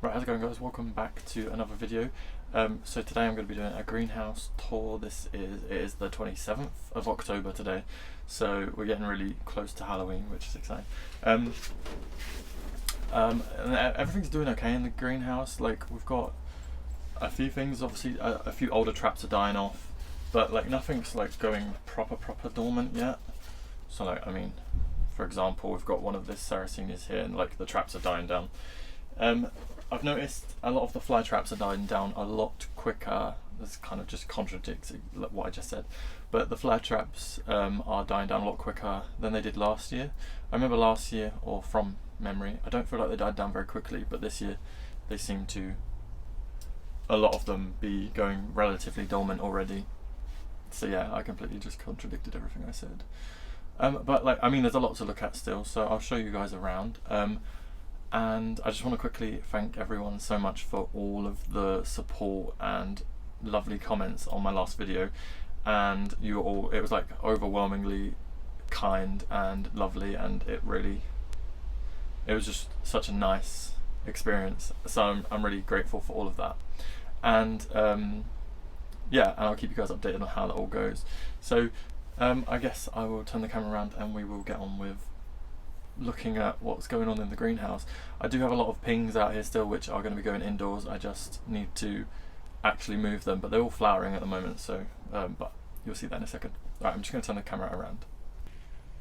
Right, how's it going, guys? Welcome back to another video. So today I'm going to be doing a greenhouse tour. It is the 27th of October today, so we're getting really close to Halloween, which is exciting. And everything's doing okay in the greenhouse. Like, we've got a few things, obviously a few older traps are dying off, but like nothing's like going proper dormant yet. So like, I mean, for example, we've got one of this Sarracenias here, and like the traps are dying down. I've noticed a lot of the Flytraps are dying down a lot quicker. This kind of just contradicts what I just said, but the Flytraps are dying down a lot quicker than they did last year. I remember last year, or from memory, I don't feel like they died down very quickly, but this year they seem to, a lot of them, be going relatively dormant already. So yeah, I completely just contradicted everything I said. But like, I mean, there's a lot to look at still, so I'll show you guys around. And I just want to quickly thank everyone so much for all of the support and lovely comments on my last video. And you all, it was like overwhelmingly kind and lovely, and it was just such a nice experience. So I'm really grateful for all of that. And yeah, and I'll keep you guys updated on how that all goes. So I guess I will turn the camera around and we will get on with looking at what's going on in the greenhouse. I do have a lot of pings out here still which are going to be going indoors. I just need to actually move them, but they're all flowering at the moment, so but you'll see that in a second. Alright, I'm just going to turn the camera around.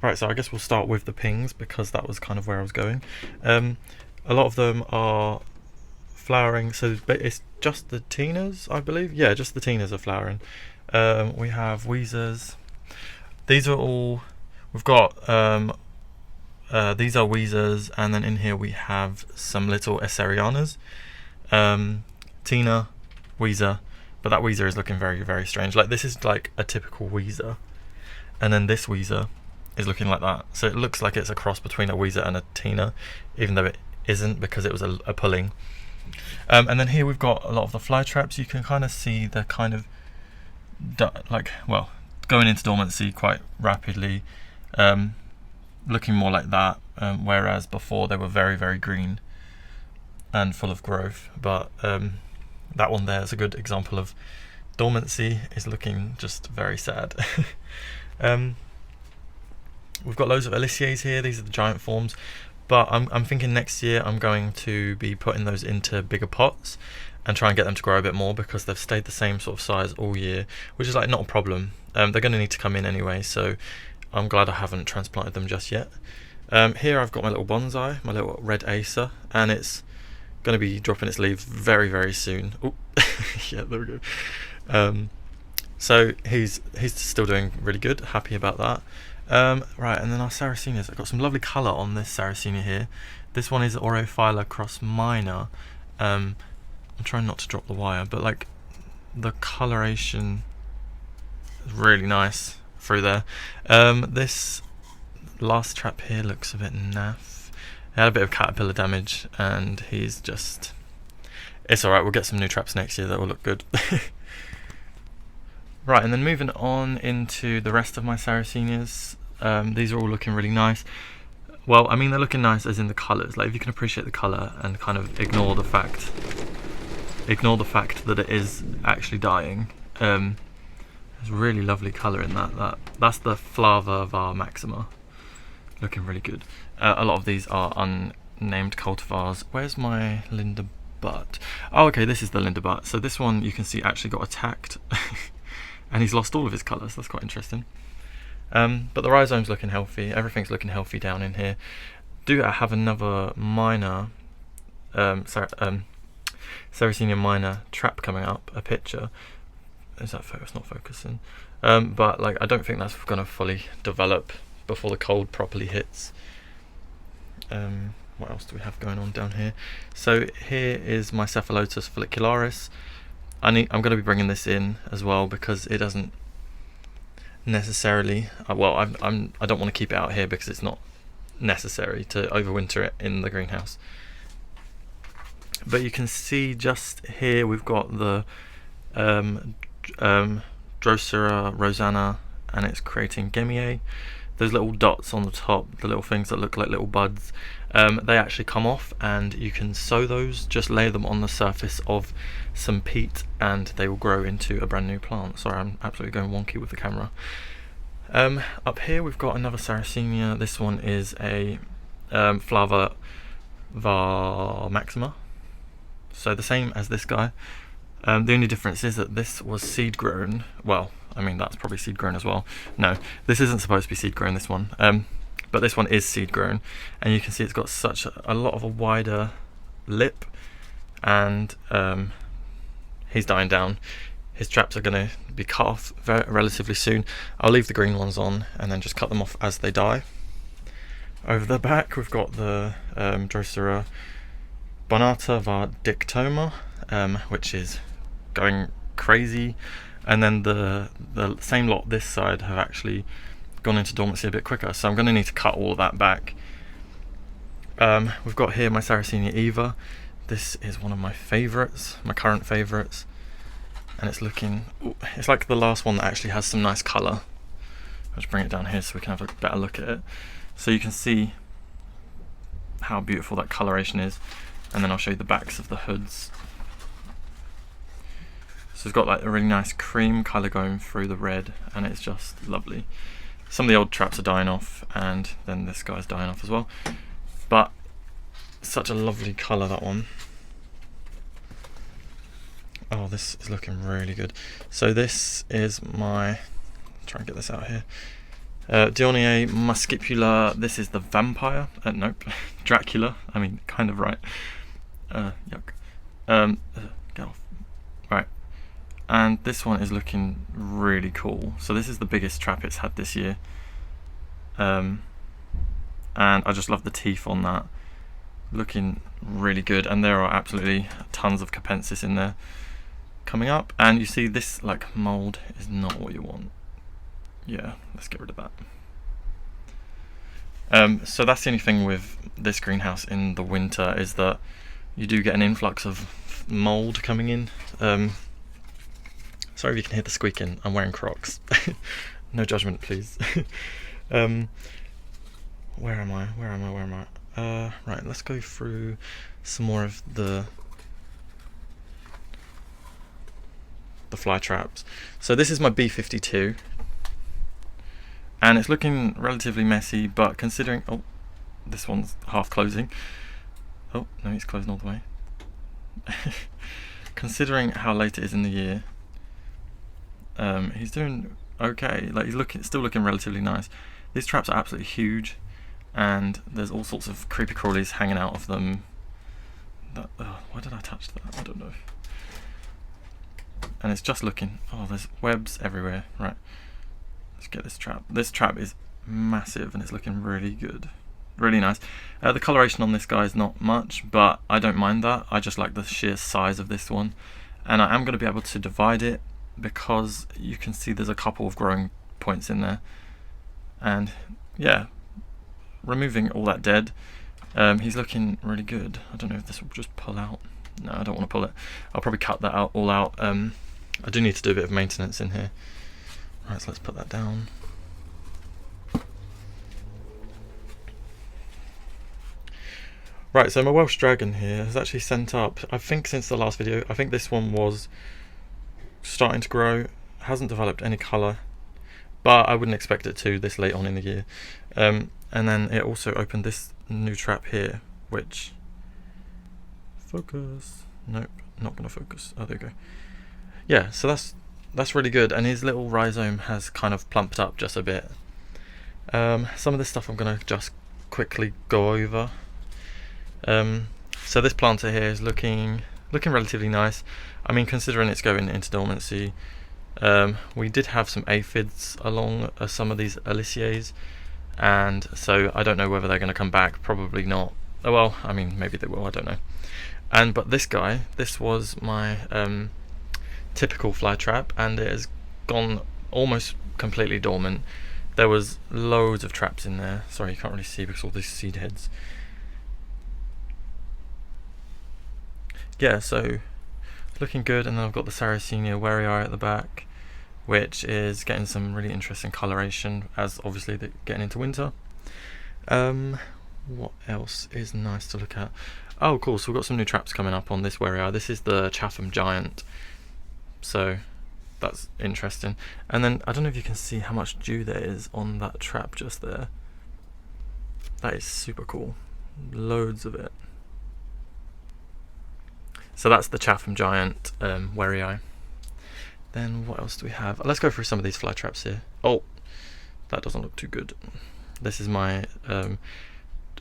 Right, so I guess we'll start with the pings because that was kind of where I was going. A lot of them are flowering, so it's just the Tinas, I believe. Yeah, just the Tinas are flowering. We have Weezers. These are all, we've got these are Weezers, and then in here we have some little Esserianas. Tina, Weezer, but that Weezer is looking very strange. Like, this is like a typical Weezer, and then this Weezer is looking like that. So it looks like it's a cross between a Weezer and a Tina, even though it isn't, because it was a pulling. And then here we've got a lot of the Flytraps. You can kind of see the kind of going into dormancy quite rapidly. Looking more like that, whereas before they were very green and full of growth. But that one there is a good example of dormancy, is looking just very sad. We've got loads of Aliciaes here. These are the giant forms, but I'm thinking next year I'm going to be putting those into bigger pots and try and get them to grow a bit more, because they've stayed the same sort of size all year, which is like not a problem. They're going to need to come in anyway, so I'm glad I haven't transplanted them just yet. Here I've got my little bonsai, my little red Acer, and it's going to be dropping its leaves very soon. Oh, yeah, there we go. So he's still doing really good, happy about that. Right, and then our Sarracenias. I've got some lovely colour on this Sarracenia here. This one is Aureophylla cross minor. I'm trying not to drop the wire, but like the coloration is really nice through there. This last trap here looks a bit naff. He had a bit of caterpillar damage, and he's just, it's alright, we'll get some new traps next year that will look good. Right, and then moving on into the rest of my Sarracenias. These are all looking really nice. Well, I mean, they're looking nice as in the colours. Like, if you can appreciate the colour and kind of ignore the fact that it is actually dying. There's really lovely colour in that's the Flava var maxima, looking really good. A lot of these are unnamed cultivars. Where's my Linda Butt? Oh, okay, this is the Linda Butt. So this one you can see actually got attacked and he's lost all of his colours. That's quite interesting. But the rhizome's looking healthy. Everything's looking healthy down in here. Do I have another minor Sarracenia minor trap coming up, a picture. Is that focus? Not focusing. But like, I don't think that's going to fully develop before the cold properly hits. What else do we have going on down here? So here is my Cephalotus Follaris. I'm going to be bringing this in as well, because it doesn't necessarily. Well, I don't want to keep it out here because it's not necessary to overwinter it in the greenhouse. But you can see just here we've got the Drosera Rosanna, and it's creating Gemiae. those little dots on the top, the little things that look like little buds, they actually come off, and you can sow those, just lay them on the surface of some peat and they will grow into a brand new plant. Sorry, I'm absolutely going wonky with the camera. Up here we've got another Sarracenia. This one is a Flava Maxima, so the same as this guy. The only difference is that this was seed grown. Well, I mean, that's probably seed grown as well. No, this isn't supposed to be seed grown, this one. But this one is seed grown, and you can see it's got such a lot of a wider lip, and he's dying down. His traps are going to be cut off relatively soon. I'll leave the green ones on and then just cut them off as they die. Over the back we've got the Drosera Bonata var Dictoma, which is going crazy, and then the same lot this side have actually gone into dormancy a bit quicker, so I'm going to need to cut all of that back. We've got here my Sarracenia Eva. This is one of my favourites, my current favourites, and it's looking, it's like the last one that actually has some nice colour. I'll just bring it down here so we can have a better look at it, so you can see how beautiful that coloration is, and then I'll show you the backs of the hoods. So it's got like a really nice cream colour going through the red, and it's just lovely. Some of the old traps are dying off, and then this guy's dying off as well, but such a lovely colour, that one. Oh, this is looking really good. So this is my, try and get this out here, Dionier muscipula. This is the vampire, nope, Dracula, I mean, kind of right. Yuck. Get off. Right. And this one is looking really cool. So this is the biggest trap it's had this year. And I just love the teeth on that. Looking really good. And there are absolutely tons of Capensis in there coming up. And you see this like mold is not what you want. Yeah, let's get rid of that. So that's the only thing with this greenhouse in the winter, is that you do get an influx of mold coming in. Sorry if you can hear the squeaking, I'm wearing Crocs. No judgment, please. Where am I? Right, let's go through some more of the fly traps. So this is my B52, and it's looking relatively messy, but considering, oh, this one's half closing. Oh, no, he's closing all the way. Considering how late it is in the year, he's doing okay. Like, he's still looking relatively nice. These traps are absolutely huge, and there's all sorts of creepy crawlies hanging out of them. Why did I touch that? I don't know. And it's just looking, oh, there's webs everywhere. Right, let's get this trap. This trap is massive, and it's looking really good. Really nice. The coloration on this guy is not much, but I don't mind that. I just like the sheer size of this one, and I am going to be able to divide it, because you can see there's a couple of growing points in there. And yeah, removing all that dead, he's looking really good. I don't know if this will just pull out. No, I don't want to pull it. I'll probably cut that out all out. I do need to do a bit of maintenance in here. Right, so let's put that down. Right, so my Welsh Dragon here has actually sent up, I think since the last video, I think this one was starting to grow, hasn't developed any colour, but I wouldn't expect it to this late on in the year. And then it also opened this new trap here, which, focus, nope, not going to focus, oh there we go. Yeah, so that's really good, and his little rhizome has kind of plumped up just a bit. Some of this stuff I'm going to just quickly go over. So this planter here is looking relatively nice. I mean, considering it's going into dormancy, we did have some aphids along some of these Aliciaes, and so I don't know whether they're going to come back. Probably not. Oh, well, I mean, maybe they will, I don't know. But this guy, this was my typical fly trap, and it has gone almost completely dormant. There was loads of traps in there. Sorry, you can't really see because all these seed heads. Yeah, so looking good. And then I've got the Sarracenia warrii at the back, which is getting some really interesting coloration as obviously they're getting into winter. What else is nice to look at? Oh, cool, so we've got some new traps coming up on this area. This is the Chatham Giant, so that's interesting. And then I don't know if you can see how much dew there is on that trap just there. That is super cool, loads of it. So that's the Chatham Giant Warrii. Then what else do we have? Let's go through some of these fly traps here. Oh, that doesn't look too good. This is my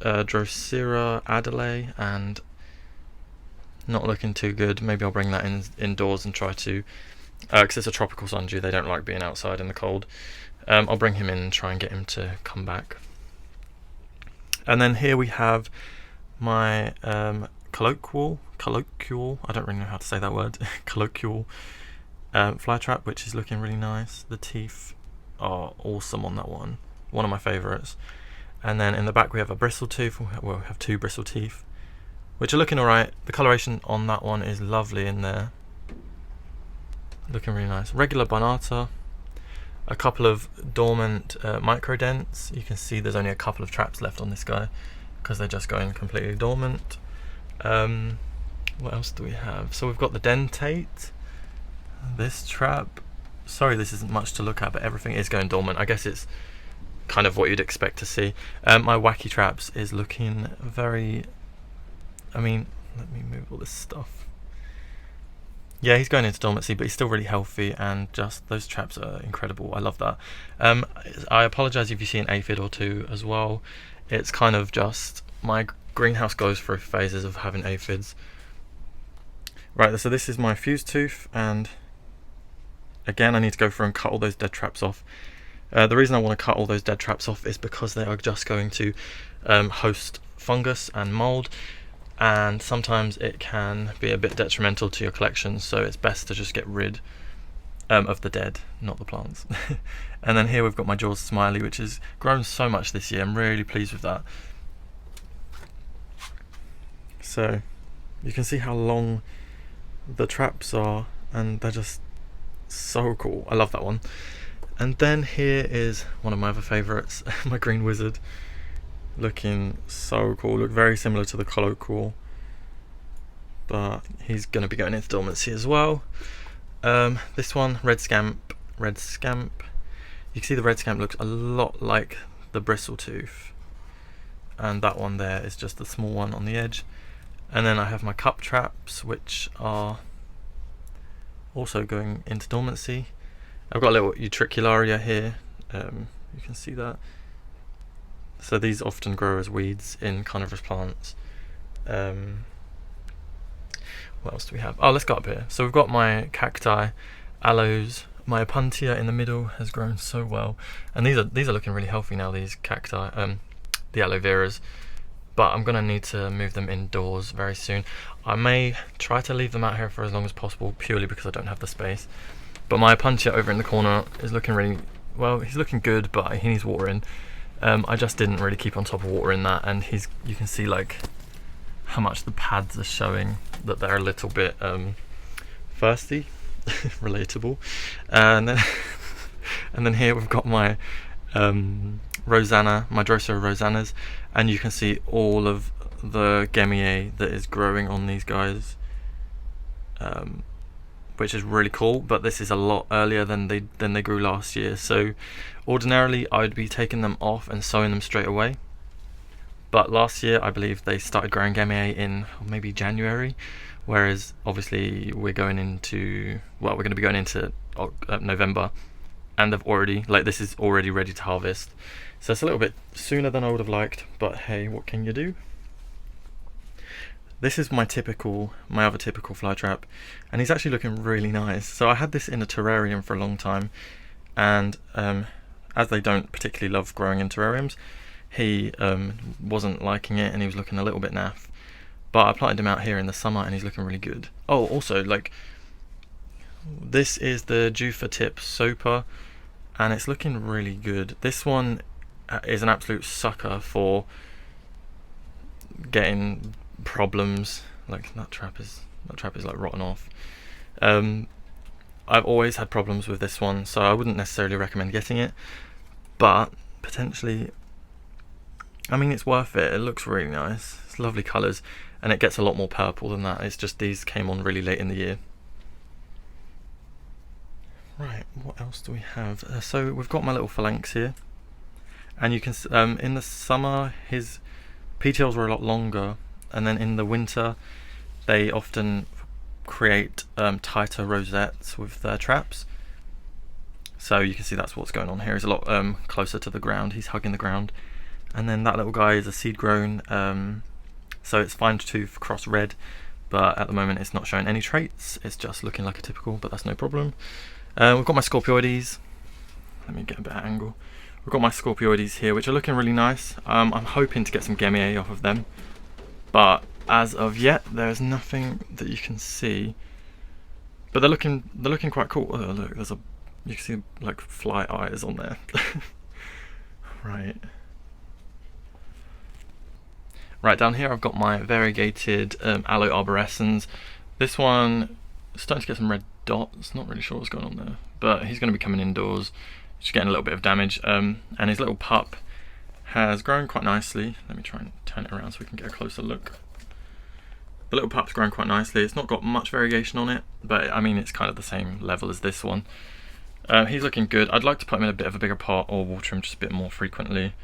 Drosera Adelaide, and not looking too good. Maybe I'll bring that indoors and try to, because it's a tropical sundew, they don't like being outside in the cold. I'll bring him in and try and get him to come back. And then here we have my colloquial, I don't really know how to say that word, colloquial fly trap, which is looking really nice. The teeth are awesome on that one of my favourites. And then in the back we have a bristle tooth. Well, we have 2 bristle teeth, which are looking alright. The coloration on that one is lovely in there, looking really nice. Regular Barnata, a couple of dormant microdents. You can see there's only a couple of traps left on this guy because they're just going completely dormant. What else do we have? So we've got the dentate, this trap. Sorry, this isn't much to look at, but everything is going dormant. I guess it's kind of what you'd expect to see. My wacky traps is looking very, I mean, let me move all this stuff. Yeah, he's going into dormancy, but he's still really healthy, and just those traps are incredible. I love that. I apologise if you see an aphid or two as well. It's kind of just, my greenhouse goes through phases of having aphids. Right, so this is my fuse tooth, and again I need to go through and cut all those dead traps off. The reason I want to cut all those dead traps off is because they are just going to host fungus and mould, and sometimes it can be a bit detrimental to your collection, so it's best to just get rid of the dead, not the plants. And then here we've got my Jaws Smiley, which has grown so much this year. I'm really pleased with that. So you can see how long the traps are, and they're just so cool. I love that one. And then here is one of my other favourites, my Green Wizard, looking so cool. Look very similar to the colloquial, but he's going to be going into dormancy as well. This one, Red Scamp. You can see the Red Scamp looks a lot like the Bristle-tooth, and that one there is just the small one on the edge. And then I have my cup traps, which are also going into dormancy. I've got a little Utricularia here, you can see that. So these often grow as weeds in carnivorous plants. What else do we have? Oh, let's go up here. So we've got my Cacti, Aloes. My Opuntia in the middle has grown so well, and these are looking really healthy now, these Cacti, the Aloe Veras. But I'm going to need to move them indoors very soon. I may try to leave them out here for as long as possible, purely because I don't have the space. But my Opuntia over in the corner is looking really, well, he's looking good, but he needs watering. I just didn't really keep on top of watering that, and you can see like how much the pads are showing that they're a little bit thirsty, relatable. And then here we've got my Rosanna, my Drosera Rosannas, and you can see all of the Gemmier that is growing on these guys, which is really cool. But this is a lot earlier than they grew last year, so ordinarily I would be taking them off and sowing them straight away. But last year I believe they started growing Gemmier in maybe January, whereas obviously we're going to be going into November, and they've already, like, this is already ready to harvest. So it's a little bit sooner than I would have liked, but hey, what can you do? This is my other typical fly trap, and he's actually looking really nice. So I had this in a terrarium for a long time, and as they don't particularly love growing in terrariums, he wasn't liking it, and he was looking a little bit naff. But I planted him out here in the summer, and he's looking really good. Oh, also, like, this is the Jufa Tip Sopa, and it's looking really good. This one is an absolute sucker for getting problems. Like, that trap is like rotten off. I've always had problems with this one, so I wouldn't necessarily recommend getting it, but potentially, I mean, it's worth it. It looks really nice. It's lovely colours, and it gets a lot more purple than that. It's just these came on really late in the year. Right, what else do we have? So we've got my little phalanx here, and you can in the summer his petioles were a lot longer, and then in the winter they often create tighter rosettes with their traps. So you can see that's what's going on here. He's a lot closer to the ground. He's hugging the ground. And then that little guy is a seed grown, so it's fine tooth cross red, but at the moment it's not showing any traits. It's just looking like a typical, but that's no problem. We've got my Scorpioides. Let me get a better angle. We've got my Scorpioides here, which are looking really nice. I'm hoping to get some Gemmier off of them, but as of yet, there's nothing that you can see. But they're looking quite cool. Oh, look, you can see like fly eyes on there. Right. Right, down here I've got my variegated Aloe arborescens. This one is starting to get some red dots. Not really sure what's going on there, but he's going to be coming indoors. Just getting a little bit of damage, and his little pup has grown quite nicely. Let me try and turn it around so we can get a closer look. The little pup's grown quite nicely. It's not got much variegation on it, but I mean it's kind of the same level as this one. He's looking good. I'd like to put him in a bit of a bigger pot or water him just a bit more frequently.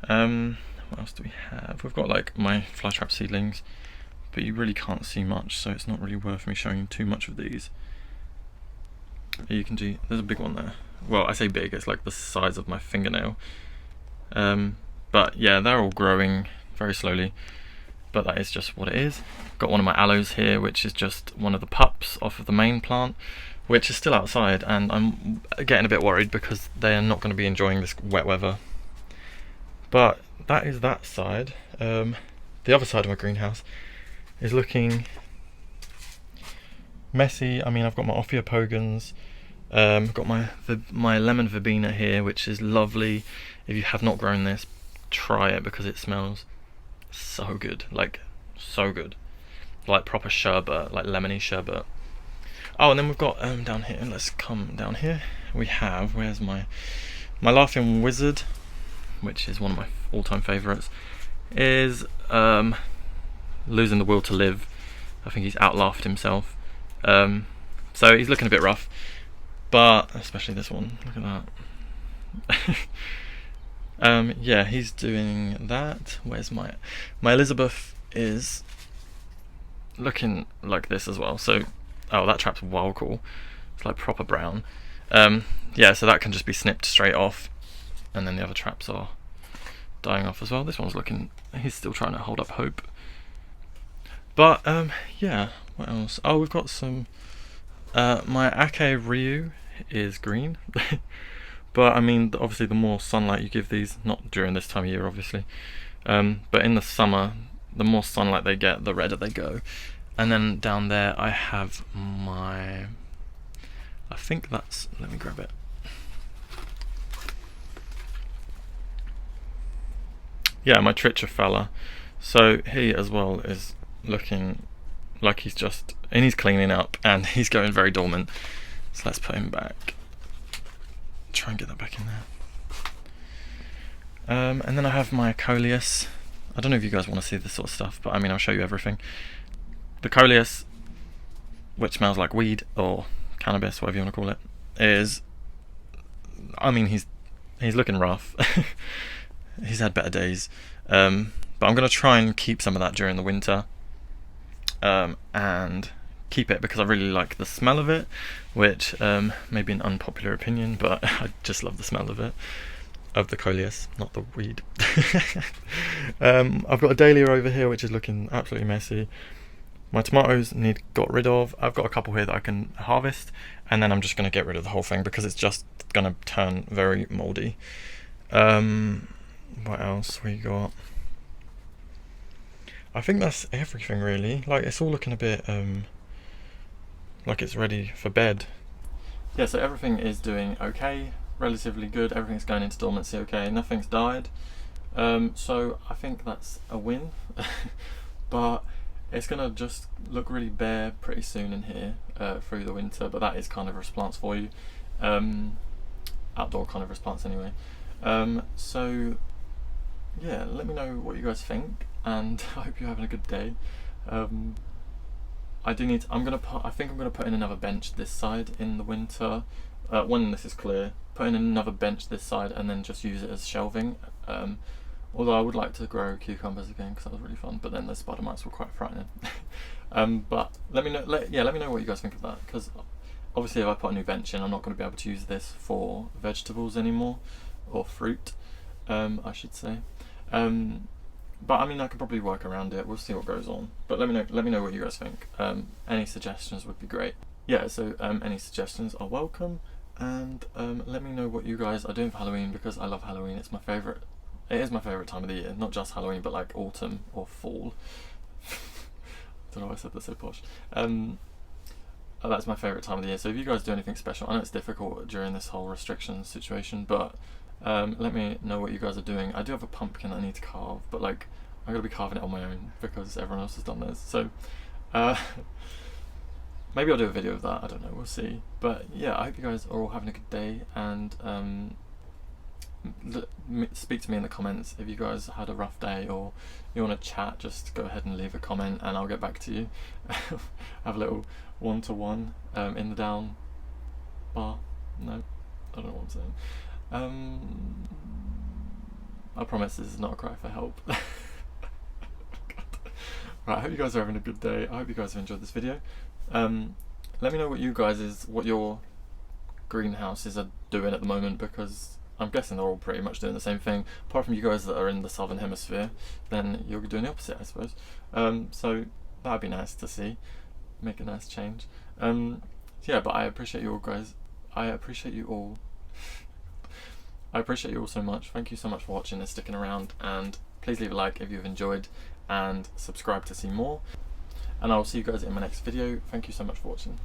What else do we have? We've got like my Flytrap seedlings, but you really can't see much, so it's not really worth me showing you too much of these. You can see there's a big one there. Well, I say big, it's like the size of my fingernail. But yeah, they're all growing very slowly, but that is just what it is. Got one of my aloes here, which is just one of the pups off of the main plant, which is still outside, and I'm getting a bit worried because they are not going to be enjoying this wet weather. But that is that side. The other side of my greenhouse is looking messy. I mean, I've got my Ophiopogons, I've got my lemon verbena here, which is lovely. If you have not grown this, try it because it smells so good, like so good, like proper sherbet, like lemony sherbet. Oh, and then we've got down here, let's come down here, we have, where's my Laughing Wizard, which is one of my all-time favourites, is losing the will to live. I think he's outlaughed himself, so he's looking a bit rough, but especially this one, look at that. Yeah, he's doing that. Where's my Elizabeth is looking like this as well. So, oh, that trap's wild cool. It's like proper brown. Yeah, so that can just be snipped straight off, and then the other traps are dying off as well. This one's looking, he's still trying to hold up hope. But yeah, what else? Oh, we've got some. My Ake Ryu is green. But I mean, obviously the more sunlight you give these, not during this time of year obviously, but in the summer, the more sunlight they get, the redder they go. And then down there I have my, I think that's, let me grab it. Yeah, my Trichophalla. So he as well is looking like he's just, and he's cleaning up and he's going very dormant. So let's put him back. Try and get that back in there. And then I have my Coleus. I don't know if you guys want to see this sort of stuff, but I mean, I'll show you everything. The Coleus, which smells like weed or cannabis, whatever you want to call it, is, I mean, he's looking rough. He's had better days, but I'm going to try and keep some of that during the winter, and keep it because I really like the smell of it, which may be an unpopular opinion, but I just love the smell of it, of the Coleus, not the weed. I've got a Dahlia over here which is looking absolutely messy. My tomatoes need got rid of. I've got a couple here that I can harvest, and then I'm just going to get rid of the whole thing because it's just going to turn very mouldy. What else we got? I think that's everything really. Like, it's all looking a bit like it's ready for bed. Yeah, so everything is doing okay, relatively good. Everything's going into dormancy okay. Nothing's died. So I think that's a win. But it's gonna just look really bare pretty soon in here through the winter, but that is carnivorous plants for you. Outdoor carnivorous plants anyway. So yeah, let me know what you guys think, and I hope you're having a good day. I think I'm gonna put in another bench this side in the winter. When this is clear, put in another bench this side and then just use it as shelving. Although I would like to grow cucumbers again because that was really fun, but then the spider mites were quite frightening. But let me know. Let me know what you guys think of that, because obviously if I put a new bench in, I'm not going to be able to use this for vegetables anymore, or fruit, I should say. But I mean, I could probably work around it. We'll see what goes on. But let me know what you guys think. Any suggestions would be great. Yeah. So any suggestions are welcome, and let me know what you guys are doing for Halloween, because I love Halloween. It's my favourite. It is my favourite time of the year. Not just Halloween, but like autumn or fall. I don't know why I said that so posh. That's my favourite time of the year. So if you guys do anything special, I know it's difficult during this whole restriction situation, but let me know what you guys are doing. I do have a pumpkin I need to carve, but like I'm gonna be carving it on my own because everyone else has done theirs. So maybe I'll do a video of that. I don't know. We'll see. But yeah, I hope you guys are all having a good day, and speak to me in the comments if you guys had a rough day or you want to chat. Just go ahead and leave a comment and I'll get back to you. Have a little one-to-one in the down bar. No, I don't know what I'm saying. I promise this is not a cry for help. Right, I hope you guys are having a good day. I hope you guys have enjoyed this video. Let me know what your greenhouses are doing at the moment, because I'm guessing they're all pretty much doing the same thing, apart from you guys that are in the southern hemisphere. Then you're doing the opposite, I suppose. So that'd be nice to see, make a nice change. Yeah, but I appreciate you all, guys. I appreciate you all. I appreciate you all so much. Thank you so much for watching and sticking around, and please leave a like if you've enjoyed, and subscribe to see more. And I'll see you guys in my next video. Thank you so much for watching.